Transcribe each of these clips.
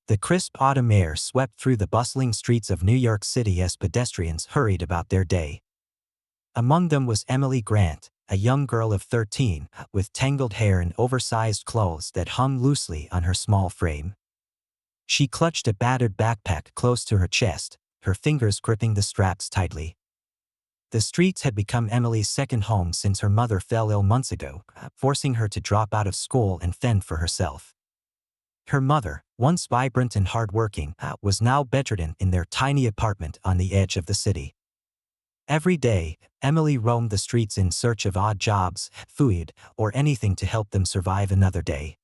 The crisp autumn air swept through the bustling streets of New York City as pedestrians hurried about their day. Among them was Emily Grant, a young girl of 13, with tangled hair and oversized clothes that hung loosely on her small frame. She clutched a battered backpack close to her chest, her fingers gripping the straps tightly. The streets had become Emily's second home since her mother fell ill months ago, forcing her to drop out of school and fend for herself. Her mother, once vibrant and hardworking, was now bedridden in their tiny apartment on the edge of the city. Every day, Emily roamed the streets in search of odd jobs, food, or anything to help them survive another day.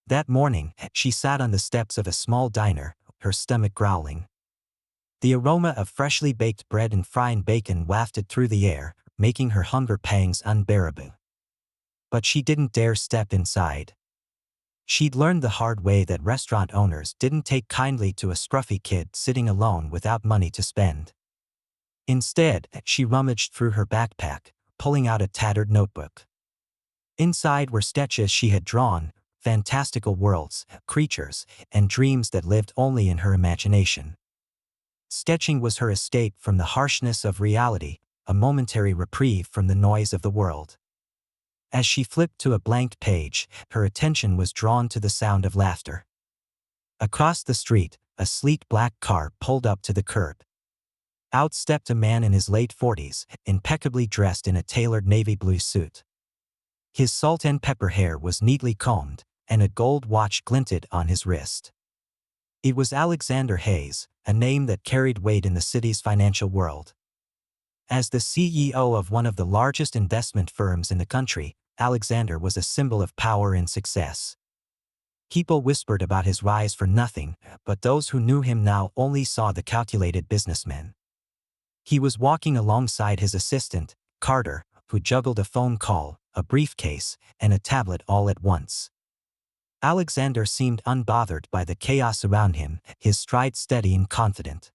That morning, she sat on the steps of a small diner, her stomach growling. The aroma of freshly baked bread and frying bacon wafted through the air, making her hunger pangs unbearable. But she didn't dare step inside. She'd learned the hard way that restaurant owners didn't take kindly to a scruffy kid sitting alone without money to spend. Instead, she rummaged through her backpack, pulling out a tattered notebook. Inside were sketches she had drawn, fantastical worlds, creatures, and dreams that lived only in her imagination. Sketching was her escape from the harshness of reality, a momentary reprieve from the noise of the world. As she flipped to a blank page, her attention was drawn to the sound of laughter. Across the street, a sleek black car pulled up to the curb. Out stepped a man in his late 40s, impeccably dressed in a tailored navy blue suit. His salt and pepper hair was neatly combed, and a gold watch glinted on his wrist. It was Alexander Hayes, a name that carried weight in the city's financial world. As the CEO of one of the largest investment firms in the country, Alexander was a symbol of power and success. People whispered about his rise for nothing, but those who knew him now only saw the calculated businessman. He was walking alongside his assistant, Carter, who juggled a phone call, a briefcase, and a tablet all at once. Alexander seemed unbothered by the chaos around him, his stride steady and confident.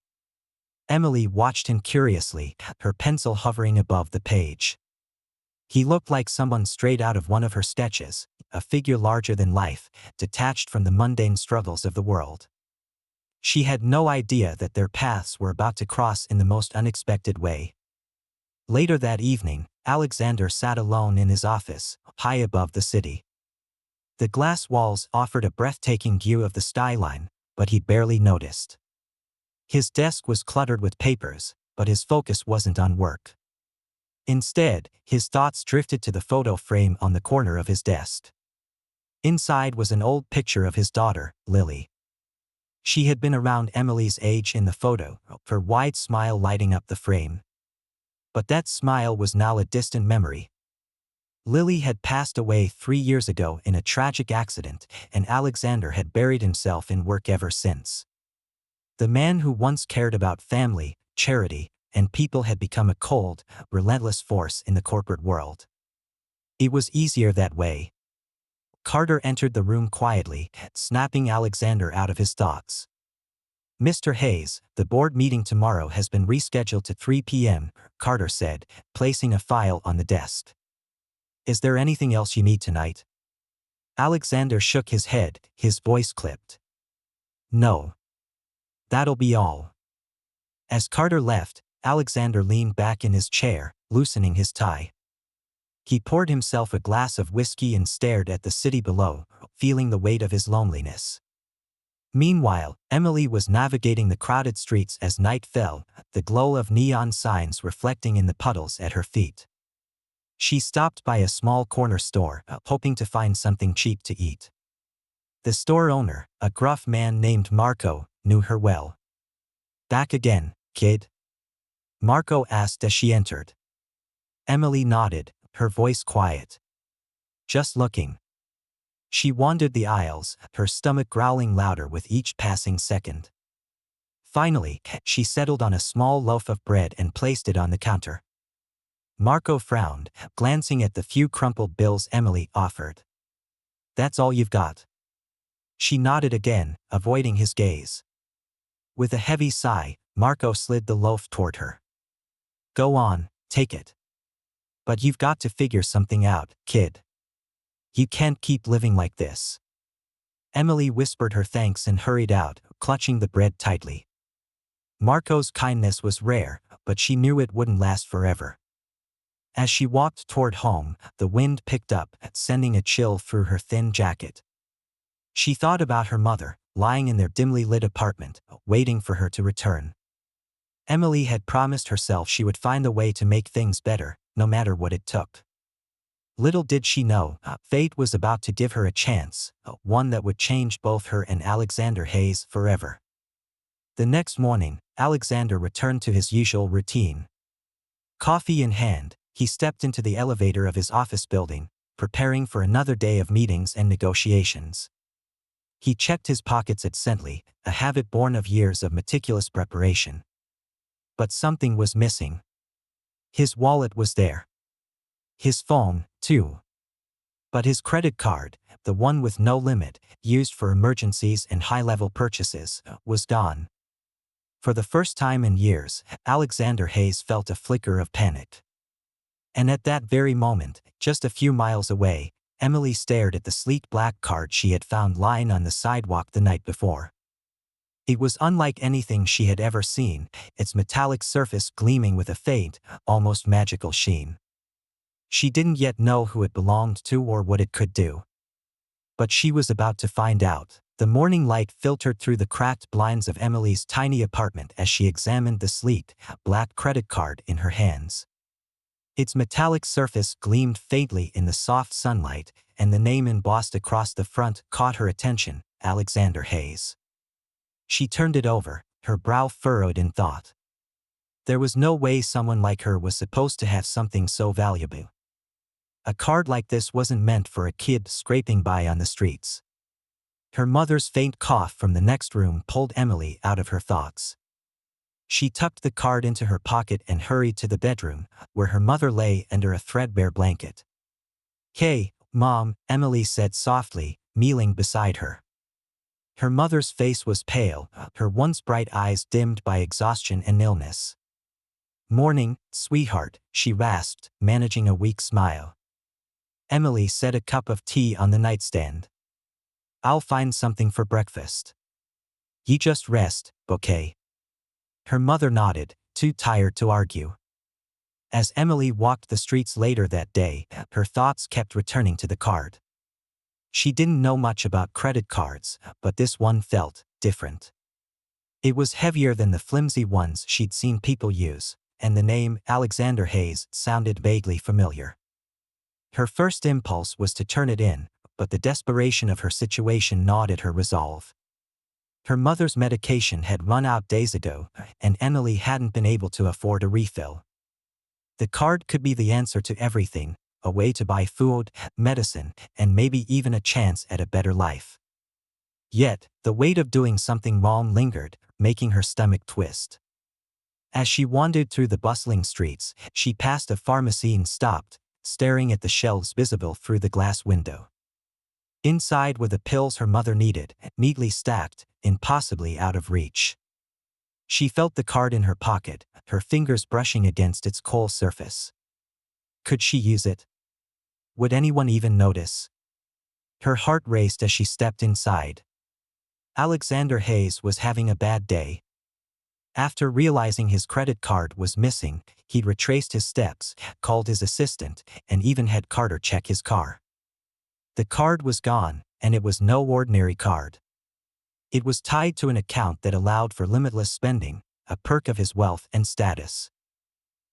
Emily watched him curiously, her pencil hovering above the page. He looked like someone straight out of one of her sketches, a figure larger than life, detached from the mundane struggles of the world. She had no idea that their paths were about to cross in the most unexpected way. Later that evening, Alexander sat alone in his office, high above the city. The glass walls offered a breathtaking view of the skyline, but he barely noticed. His desk was cluttered with papers, but his focus wasn't on work. Instead, his thoughts drifted to the photo frame on the corner of his desk. Inside was an old picture of his daughter, Lily. She had been around Emily's age in the photo, her wide smile lighting up the frame. But that smile was now a distant memory. Lily had passed away 3 years ago in a tragic accident, and Alexander had buried himself in work ever since. The man who once cared about family, charity, and people had become a cold, relentless force in the corporate world. It was easier that way. Carter entered the room quietly, snapping Alexander out of his thoughts. "Mr. Hayes, the board meeting tomorrow has been rescheduled to 3 p.m., Carter said, placing a file on the desk. "Is there anything else you need tonight?" Alexander shook his head, his voice clipped. "No. That'll be all." As Carter left, Alexander leaned back in his chair, loosening his tie. He poured himself a glass of whiskey and stared at the city below, feeling the weight of his loneliness. Meanwhile, Emily was navigating the crowded streets as night fell, the glow of neon signs reflecting in the puddles at her feet. She stopped by a small corner store, hoping to find something cheap to eat. The store owner, a gruff man named Marco, knew her well. "Back again, kid?" Marco asked as she entered. Emily nodded, her voice quiet. "Just looking." She wandered the aisles, her stomach growling louder with each passing second. Finally, she settled on a small loaf of bread and placed it on the counter. Marco frowned, glancing at the few crumpled bills Emily offered. "That's all you've got?" She nodded again, avoiding his gaze. With a heavy sigh, Marco slid the loaf toward her. "Go on, take it. But you've got to figure something out, kid. You can't keep living like this." Emily whispered her thanks and hurried out, clutching the bread tightly. Marco's kindness was rare, but she knew it wouldn't last forever. As she walked toward home, the wind picked up, sending a chill through her thin jacket. She thought about her mother, lying in their dimly lit apartment, waiting for her to return. Emily had promised herself she would find a way to make things better, no matter what it took. Little did she know, fate was about to give her a chance, one that would change both her and Alexander Hayes forever. The next morning, Alexander returned to his usual routine. Coffee in hand, he stepped into the elevator of his office building, preparing for another day of meetings and negotiations. He checked his pockets absently, a habit born of years of meticulous preparation. But something was missing. His wallet was there. His phone, too. But his credit card, the one with no limit, used for emergencies and high-level purchases, was gone. For the first time in years, Alexander Hayes felt a flicker of panic. And at that very moment, just a few miles away, Emily stared at the sleek black card she had found lying on the sidewalk the night before. It was unlike anything she had ever seen, its metallic surface gleaming with a faint, almost magical sheen. She didn't yet know who it belonged to or what it could do. But she was about to find out. The morning light filtered through the cracked blinds of Emily's tiny apartment as she examined the sleek, black credit card in her hands. Its metallic surface gleamed faintly in the soft sunlight, and the name embossed across the front caught her attention, Alexander Hayes. She turned it over, her brow furrowed in thought. There was no way someone like her was supposed to have something so valuable. A card like this wasn't meant for a kid scraping by on the streets. Her mother's faint cough from the next room pulled Emily out of her thoughts. She tucked the card into her pocket and hurried to the bedroom, where her mother lay under a threadbare blanket. "Hey, Mom," Emily said softly, kneeling beside her. Her mother's face was pale, her once bright eyes dimmed by exhaustion and illness. "Morning, sweetheart," she rasped, managing a weak smile. Emily set a cup of tea on the nightstand. "I'll find something for breakfast. You just rest, okay?" Her mother nodded, too tired to argue. As Emily walked the streets later that day, her thoughts kept returning to the card. She didn't know much about credit cards, but this one felt different. It was heavier than the flimsy ones she'd seen people use, and the name Alexander Hayes sounded vaguely familiar. Her first impulse was to turn it in, but the desperation of her situation gnawed at her resolve. Her mother's medication had run out days ago, and Emily hadn't been able to afford a refill. The card could be the answer to everything, a way to buy food, medicine, and maybe even a chance at a better life. Yet, the weight of doing something wrong lingered, making her stomach twist. As she wandered through the bustling streets, she passed a pharmacy and stopped, staring at the shelves visible through the glass window. Inside were the pills her mother needed, neatly stacked, impossibly out of reach. She felt the card in her pocket, her fingers brushing against its cold surface. Could she use it? Would anyone even notice? Her heart raced as she stepped inside. Alexander Hayes was having a bad day. After realizing his credit card was missing, he'd retraced his steps, called his assistant, and even had Carter check his car. The card was gone, and it was no ordinary card. It was tied to an account that allowed for limitless spending, a perk of his wealth and status.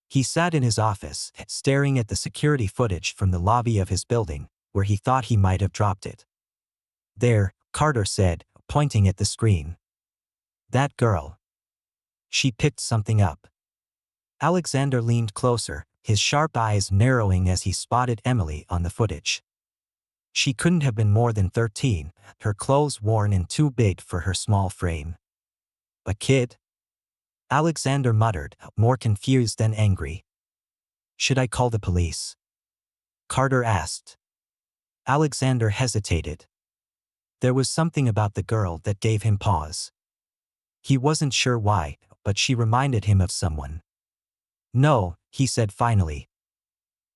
He sat in his office, staring at the security footage from the lobby of his building, where he thought he might have dropped it. "There," Carter said, pointing at the screen. "That girl." She picked something up. Alexander leaned closer, his sharp eyes narrowing as he spotted Emily on the footage. She couldn't have been more than 13, her clothes worn and too big for her small frame. "A kid?" Alexander muttered, more confused than angry. "Should I call the police?" Carter asked. Alexander hesitated. There was something about the girl that gave him pause. He wasn't sure why, but she reminded him of someone. "No," he said finally.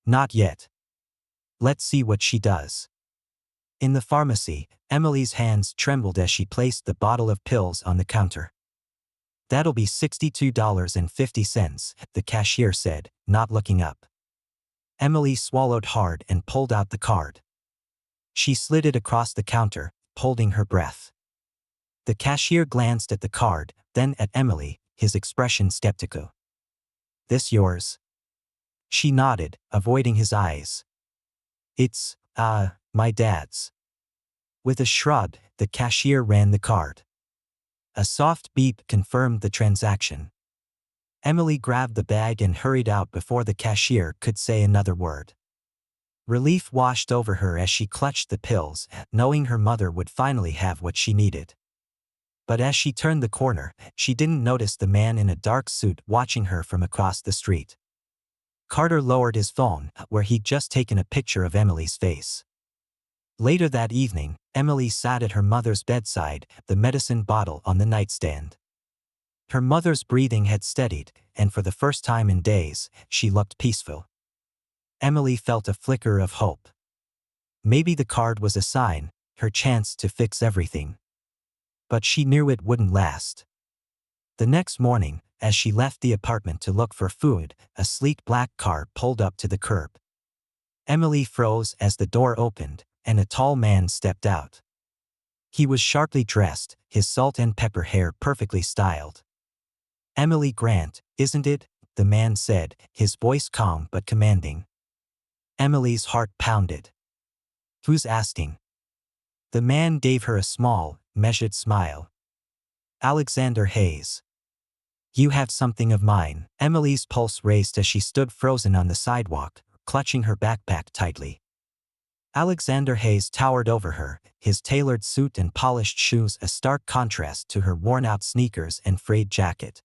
"Not yet. Let's see what she does." In the pharmacy, Emily's hands trembled as she placed the bottle of pills on the counter. "That'll be $62.50, the cashier said, not looking up. Emily swallowed hard and pulled out the card. She slid it across the counter, holding her breath. The cashier glanced at the card, then at Emily, his expression skeptical. "This yours?" She nodded, avoiding his eyes. "It's, my dad's." With a shrug, the cashier ran the card. A soft beep confirmed the transaction. Emily grabbed the bag and hurried out before the cashier could say another word. Relief washed over her as she clutched the pills, knowing her mother would finally have what she needed. But as she turned the corner, she didn't notice the man in a dark suit watching her from across the street. Carter lowered his phone, where he'd just taken a picture of Emily's face. Later that evening, Emily sat at her mother's bedside, the medicine bottle on the nightstand. Her mother's breathing had steadied, and for the first time in days, she looked peaceful. Emily felt a flicker of hope. Maybe the card was a sign, her chance to fix everything. But she knew it wouldn't last. The next morning, as she left the apartment to look for food, a sleek black car pulled up to the curb. Emily froze as the door opened, and a tall man stepped out. He was sharply dressed, his salt and pepper hair perfectly styled. "Emily Grant, isn't it?" the man said, his voice calm but commanding. Emily's heart pounded. "Who's asking?" The man gave her a small, measured smile. "Alexander Hayes." "You have something of mine." Emily's pulse raced as she stood frozen on the sidewalk, clutching her backpack tightly. Alexander Hayes towered over her, his tailored suit and polished shoes a stark contrast to her worn-out sneakers and frayed jacket.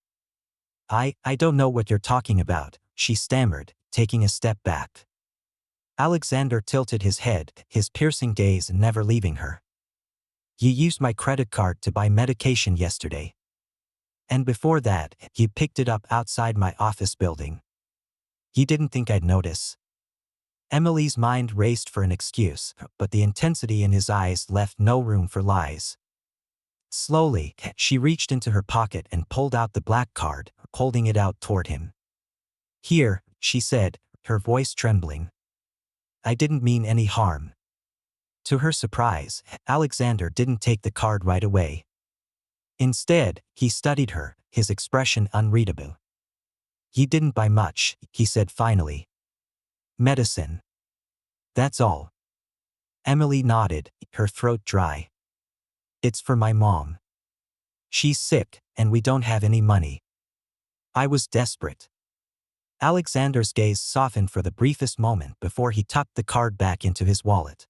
I don't know what you're talking about," she stammered, taking a step back. Alexander tilted his head, his piercing gaze never leaving her. "You used my credit card to buy medication yesterday. And before that, you picked it up outside my office building. You didn't think I'd notice." Emily's mind raced for an excuse, but the intensity in his eyes left no room for lies. Slowly, she reached into her pocket and pulled out the black card, holding it out toward him. "Here," she said, her voice trembling. "I didn't mean any harm." To her surprise, Alexander didn't take the card right away. Instead, he studied her, his expression unreadable. "You didn't buy much," he said finally. "Medicine. That's all." Emily nodded, her throat dry. "It's for my mom. She's sick, and we don't have any money." I was desperate. Alexander's gaze softened for the briefest moment before he tucked the card back into his wallet.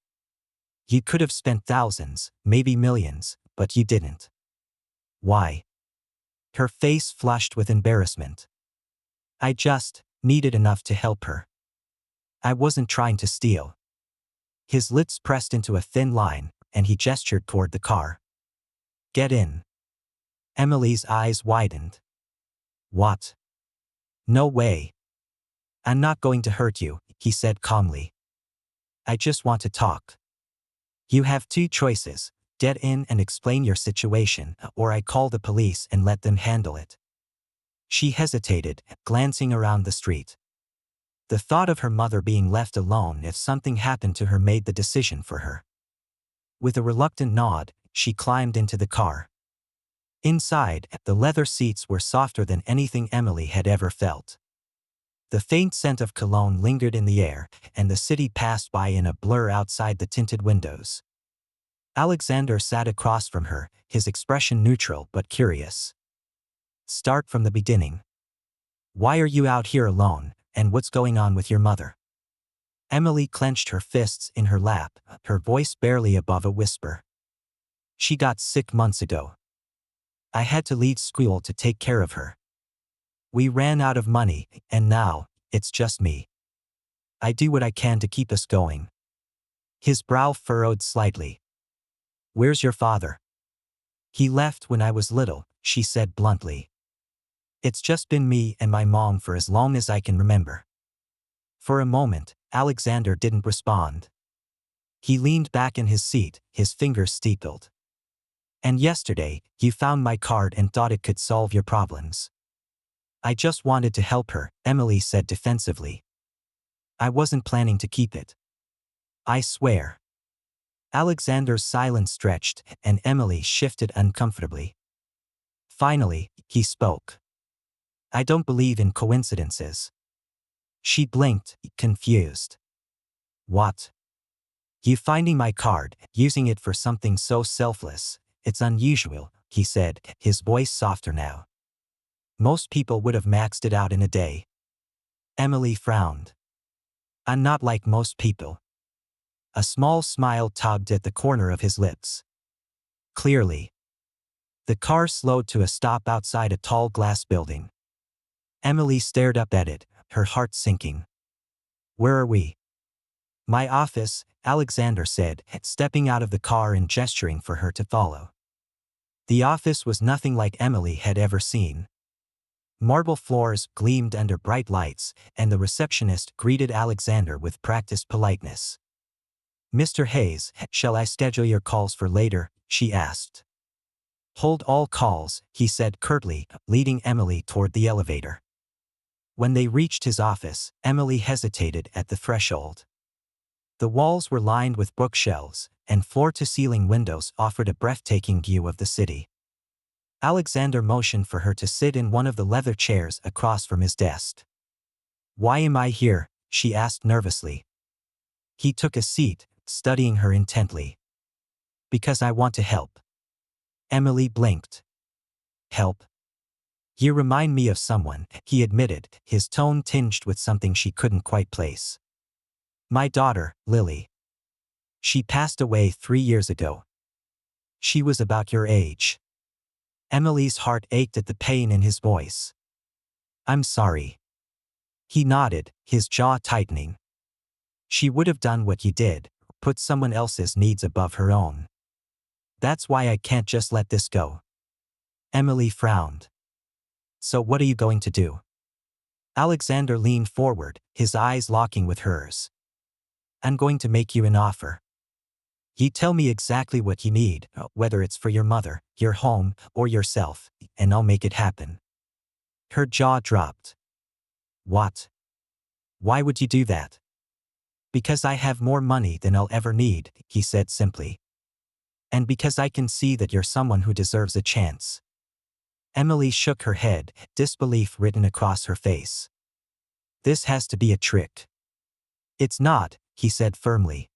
"You could have spent thousands, maybe millions, but you didn't." "Why?" Her face flushed with embarrassment. "I just needed enough to help her. I wasn't trying to steal." His lips pressed into a thin line, and he gestured toward the car. "Get in." Emily's eyes widened. "What?" "No way." "I'm not going to hurt you," he said calmly. "I just want to talk. You have two choices: get in and explain your situation, or I call the police and let them handle it." She hesitated, glancing around the street. The thought of her mother being left alone if something happened to her made the decision for her. With a reluctant nod, she climbed into the car. Inside, the leather seats were softer than anything Emily had ever felt. The faint scent of cologne lingered in the air, and the city passed by in a blur outside the tinted windows. Alexander sat across from her, his expression neutral but curious. "Start from the beginning. Why are you out here alone, and what's going on with your mother?" Emily clenched her fists in her lap, her voice barely above a whisper. "She got sick months ago. I had to leave school to take care of her. We ran out of money, and now, it's just me. I do what I can to keep us going." His brow furrowed slightly. "Where's your father?" "He left when I was little," she said bluntly. "It's just been me and my mom for as long as I can remember." For a moment, Alexander didn't respond. He leaned back in his seat, his fingers steepled. And yesterday, you found my card and thought it could solve your problems. I just wanted to help her, Emily said defensively. I wasn't planning to keep it. I swear. Alexander's silence stretched, and Emily shifted uncomfortably. Finally, he spoke. I don't believe in coincidences. She blinked, confused. What? You finding my card, using it for something so selfless, it's unusual, he said, his voice softer now. Most people would have maxed it out in a day. Emily frowned. I'm not like most people. A small smile tugged at the corner of his lips. Clearly. The car slowed to a stop outside a tall glass building. Emily stared up at it, her heart sinking. Where are we? My office, Alexander said, stepping out of the car and gesturing for her to follow. The office was nothing like Emily had ever seen. Marble floors gleamed under bright lights, and the receptionist greeted Alexander with practiced politeness. Mr. Hayes, shall I schedule your calls for later? She asked. Hold all calls, he said curtly, leading Emily toward the elevator. When they reached his office, Emily hesitated at the threshold. The walls were lined with bookshelves, and floor-to-ceiling windows offered a breathtaking view of the city. Alexander motioned for her to sit in one of the leather chairs across from his desk. Why am I here? She asked nervously. He took a seat, studying her intently. Because I want to help. Emily blinked. Help? You remind me of someone, he admitted, his tone tinged with something she couldn't quite place. My daughter, Lily. She passed away 3 years ago. She was about your age. Emily's heart ached at the pain in his voice. I'm sorry. He nodded, his jaw tightening. She would have done what you did, put someone else's needs above her own. That's why I can't just let this go. Emily frowned. So what are you going to do? Alexander leaned forward, his eyes locking with hers. I'm going to make you an offer. You tell me exactly what you need, whether it's for your mother, your home, or yourself, and I'll make it happen. Her jaw dropped. What? Why would you do that? Because I have more money than I'll ever need, he said simply. And because I can see that you're someone who deserves a chance. Emily shook her head, disbelief written across her face. This has to be a trick. It's not, he said firmly.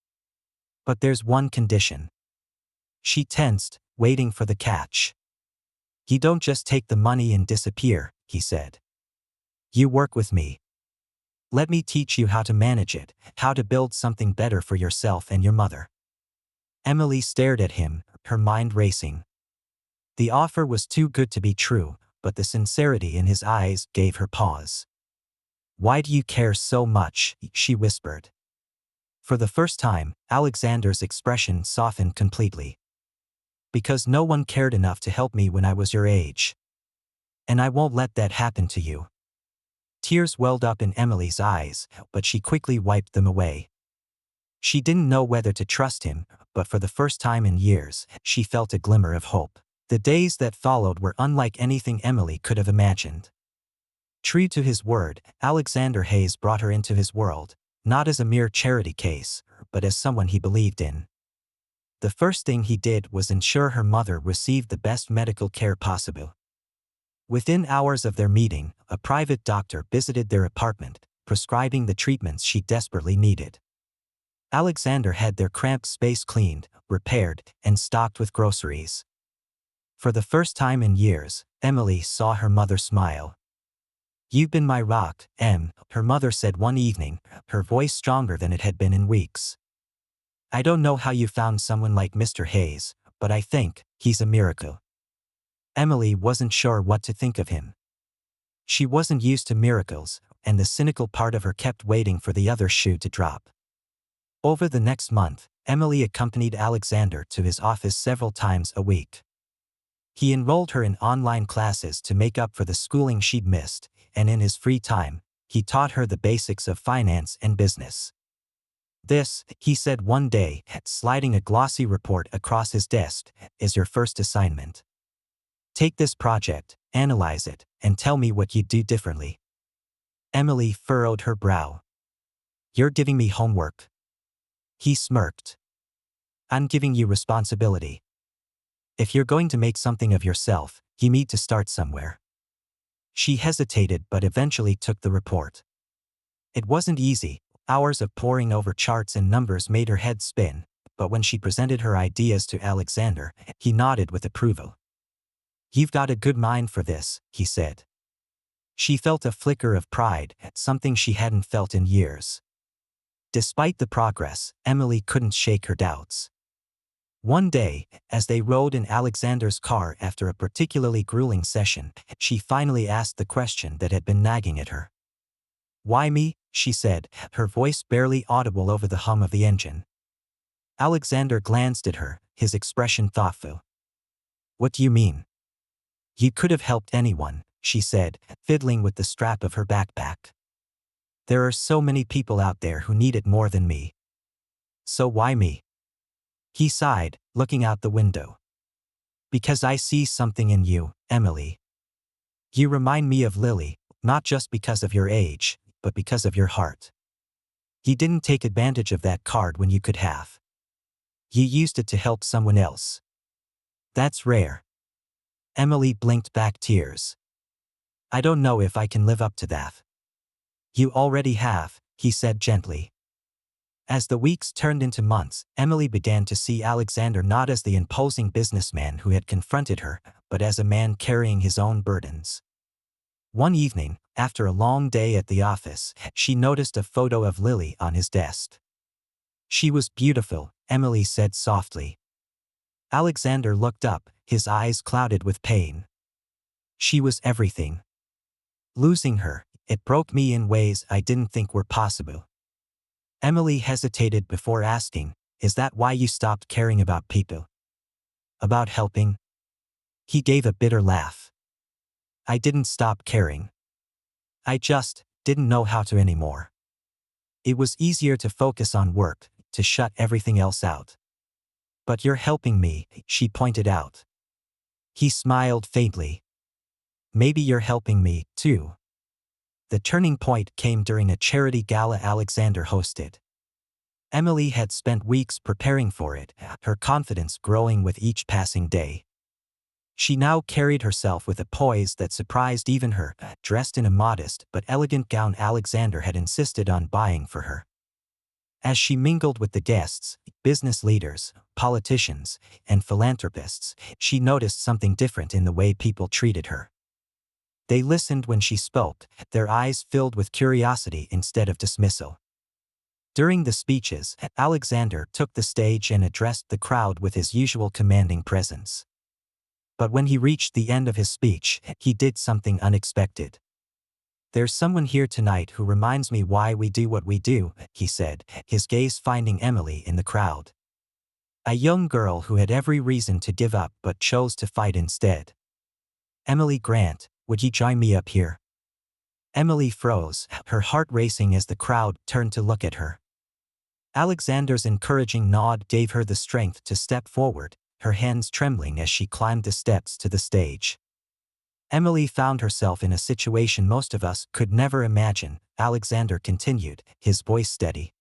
But there's one condition. She tensed, waiting for the catch. You don't just take the money and disappear, he said. You work with me. Let me teach you how to manage it, how to build something better for yourself and your mother. Emily stared at him, her mind racing. The offer was too good to be true, but the sincerity in his eyes gave her pause. Why do you care so much? She whispered. For the first time, Alexander's expression softened completely. Because no one cared enough to help me when I was your age. And I won't let that happen to you. Tears welled up in Emily's eyes, but she quickly wiped them away. She didn't know whether to trust him, but for the first time in years, she felt a glimmer of hope. The days that followed were unlike anything Emily could have imagined. True to his word, Alexander Hayes brought her into his world, not as a mere charity case, but as someone he believed in. The first thing he did was ensure her mother received the best medical care possible. Within hours of their meeting, a private doctor visited their apartment, prescribing the treatments she desperately needed. Alexander had their cramped space cleaned, repaired, and stocked with groceries. For the first time in years, Emily saw her mother smile. You've been my rock, Em, her mother said one evening, her voice stronger than it had been in weeks. I don't know how you found someone like Mr. Hayes, but I think he's a miracle. Emily wasn't sure what to think of him. She wasn't used to miracles, and the cynical part of her kept waiting for the other shoe to drop. Over the next month, Emily accompanied Alexander to his office several times a week. He enrolled her in online classes to make up for the schooling she'd missed, and in his free time, he taught her the basics of finance and business. This, he said one day, sliding a glossy report across his desk, is your first assignment. Take this project, analyze it, and tell me what you'd do differently. Emily furrowed her brow. You're giving me homework. He smirked. I'm giving you responsibility. If you're going to make something of yourself, you need to start somewhere. She hesitated but eventually took the report. It wasn't easy. Hours of poring over charts and numbers made her head spin, but when she presented her ideas to Alexander, he nodded with approval. You've got a good mind for this, he said. She felt a flicker of pride, something she hadn't felt in years. Despite the progress, Emily couldn't shake her doubts. One day, as they rode in Alexander's car after a particularly grueling session, she finally asked the question that had been nagging at her. Why me? She said, her voice barely audible over the hum of the engine. Alexander glanced at her, his expression thoughtful. What do you mean? You could have helped anyone, she said, fiddling with the strap of her backpack. There are so many people out there who need it more than me. So why me? He sighed, looking out the window. Because I see something in you, Emily. You remind me of Lily, not just because of your age, but because of your heart. You didn't take advantage of that card when you could have. You used it to help someone else. That's rare. Emily blinked back tears. I don't know if I can live up to that. You already have, he said gently. As the weeks turned into months, Emily began to see Alexander not as the imposing businessman who had confronted her, but as a man carrying his own burdens. One evening, after a long day at the office, she noticed a photo of Lily on his desk. She was beautiful, Emily said softly. Alexander looked up, his eyes clouded with pain. She was everything. Losing her, it broke me in ways I didn't think were possible. Emily hesitated before asking, is that why you stopped caring about people? About helping? He gave a bitter laugh. I didn't stop caring. I just didn't know how to anymore. It was easier to focus on work, to shut everything else out. But you're helping me, she pointed out. He smiled faintly. Maybe you're helping me, too. The turning point came during a charity gala Alexander hosted. Emily had spent weeks preparing for it, her confidence growing with each passing day. She now carried herself with a poise that surprised even her, dressed in a modest but elegant gown Alexander had insisted on buying for her. As she mingled with the guests, business leaders, politicians, and philanthropists, she noticed something different in the way people treated her. They listened when she spoke, their eyes filled with curiosity instead of dismissal. During the speeches, Alexander took the stage and addressed the crowd with his usual commanding presence. But when he reached the end of his speech, he did something unexpected. There's someone here tonight who reminds me why we do what we do, he said, his gaze finding Emily in the crowd. A young girl who had every reason to give up but chose to fight instead. Emily Grant, would you join me up here? Emily froze, her heart racing as the crowd turned to look at her. Alexander's encouraging nod gave her the strength to step forward, her hands trembling as she climbed the steps to the stage. Emily found herself in a situation most of us could never imagine, Alexander continued, his voice steady.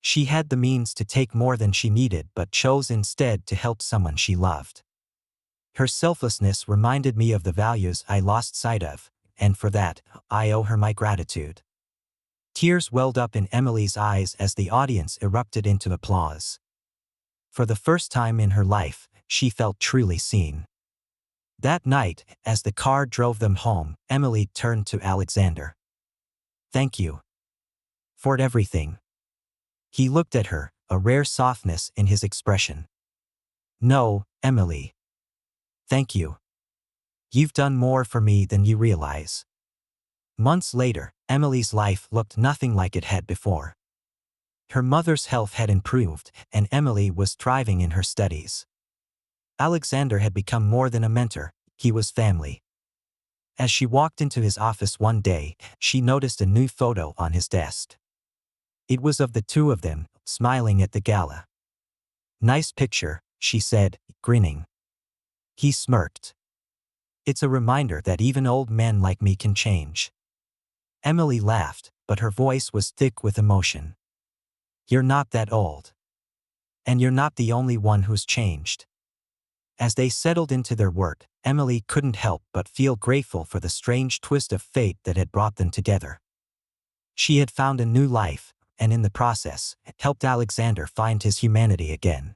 She had the means to take more than she needed but chose instead to help someone she loved. Her selflessness reminded me of the values I lost sight of, and for that, I owe her my gratitude. Tears welled up in Emily's eyes as the audience erupted into applause. For the first time in her life, she felt truly seen. That night, as the car drove them home, Emily turned to Alexander. Thank you. For everything. He looked at her, a rare softness in his expression. No, Emily. Thank you. You've done more for me than you realize. Months later, Emily's life looked nothing like it had before. Her mother's health had improved, and Emily was thriving in her studies. Alexander had become more than a mentor, he was family. As she walked into his office one day, she noticed a new photo on his desk. It was of the two of them, smiling at the gala. "Nice picture," she said, grinning. He smirked. "It's a reminder that even old men like me can change." Emily laughed, but her voice was thick with emotion. "You're not that old. And you're not the only one who's changed." As they settled into their work, Emily couldn't help but feel grateful for the strange twist of fate that had brought them together. She had found a new life, and in the process, helped Alexander find his humanity again.